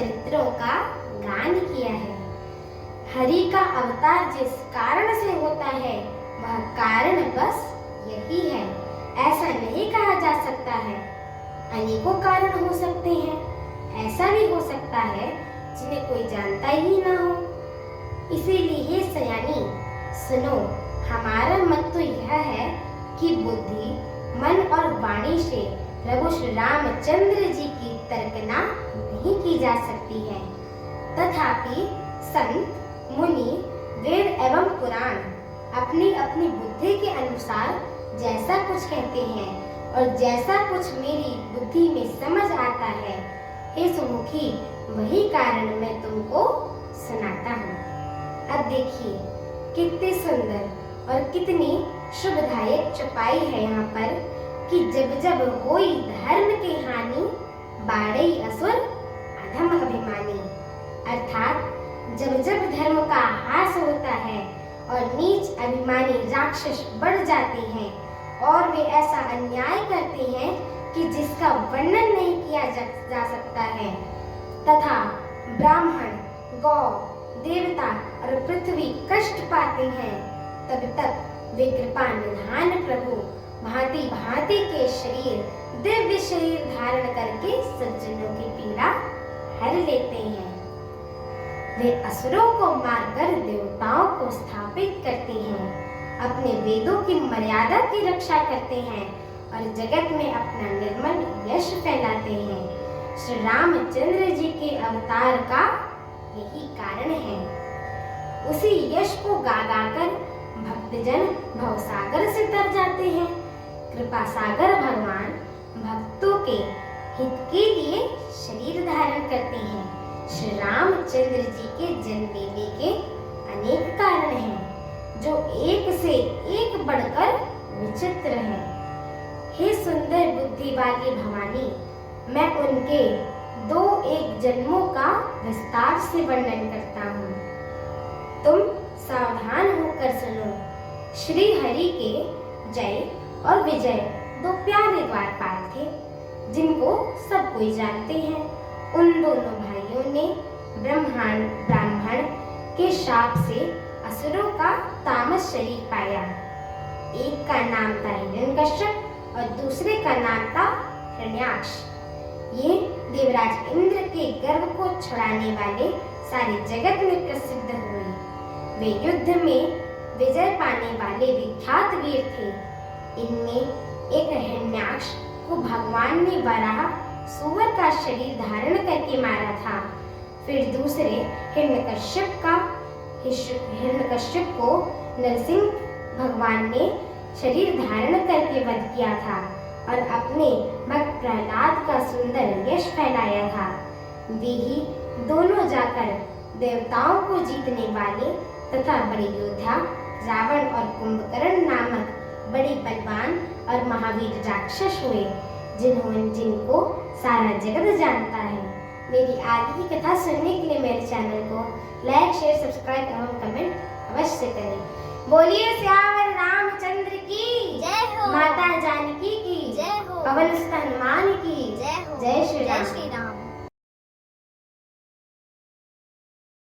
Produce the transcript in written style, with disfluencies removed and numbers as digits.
चरित्रों का गान किया है। हरि का अवतार जिस कारण से होता है वह कारण बस यही है, ऐसा नहीं कहा जा सकता है। अनेकों कारण हो सकते हैं, ऐसा भी हो सकता है जिन्हें कोई जानता ही ना हो। इसीलिए हे सयानी सुनो, हमारा मत तो यह है कि बुद्धि, मन और वाणी से प्रभु श्री रामचंद्र जी की तर्कना नहीं की जा सकती है। तथापि संत, मुनि, वेद एवं पुराण अपनी अपनी बुद्धि के अनुसार जैसा कुछ कहते हैं और जैसा कुछ मेरी बुद्धि में समझ आता है, हे सुमुखी, वही कारण मैं तुमको सुनाता हूँ। अब देखिए कितनी सुंदर और कितनी शुभदायक चौपाई है यहाँ पर कि जब जब होई धर्म की हानि, बाड़ई असुर अधम अभिमानी। अर्थात जब जब धर्म का ह्रास होता है और नीच अभिमानी राक्षस बढ़ जाते हैं और वे ऐसा अन्याय करते हैं कि जिसका वर्णन नहीं किया जा सकता है, तथा ब्राह्मण, गौ, देवता और पृथ्वी कष्ट पाते हैं, तब तक वे कृपा निधान प्रभु भांति भांति के शरीर, दिव्य शरीर धारण करके सज्जनों की पीड़ा हर लेते हैं। वे असुरों को मारकर देवताओं को स्थापित करते हैं, अपने वेदों की मर्यादा की रक्षा करते हैं और जगत में अपना निर्मल यश फैलाते हैं। श्री रामचंद्र जी के अवतार का यही कारण है। उसी यश को गा कर भक्तजन भवसागर से तर जाते हैं। कृपा सागर भगवान भक्तों के हित के लिए शरीर धारण करते हैं। श्री रामचंद्र जी के जन्म लेने के अनेक कारण हैं, जो एक से एक बढ़कर विचित्र हैं। हे सुंदर बुद्धि वाली भवानी, मैं उनके 2-1 जन्मों का विस्तार से वर्णन करता हूँ। तुम सावधान होकर सुनो। श्री हरि के जय और विजय 2 प्यारे द्वारपाल थे, जिनको सब कोई जानते हैं। उन दोनों भाइयों ने ब्राह्मण के शाप से असुरों का तामस शरीर पाया। एक का नाम था हिरण्यकश्यप और दूसरे का नाम था हिरण्याक्ष। ये देवराज इंद्र के गर्व को छुड़ाने वाले सारे जगत में प्रसिद्ध हुए। वे युद्ध में विजय पाने वाले विख्यात वीर थे। इनमें एक हिरण्याक्ष को भगवान ने वराह सूअर का शरीर धारण करके मारा था। फिर दूसरे हिरण्यकश्यप को नरसिंह भगवान ने शरीर धारण करके वध किया था और अपने भक्त प्रहलाद का सुंदर यश फैलाया था। वे ही दोनों जाकर देवताओं को जीतने वाले तथा बड़े योद्धा रावण और कुंभकर्ण नामक बड़े बलवान और महावीर राक्षस हुए, जिनको सारा जगत जानता है। मेरी आगे की कथा सुनने के लिए मेरे चैनल को लाइक, शेयर, सब्सक्राइब एवं कमेंट अवश्य करें। बोलिए श्यावर रामचंद्र की जय हो, माता जानकी की जय हो, पवन सुत हनुमान की जय हो, जय श्री राम। जय श्री राम।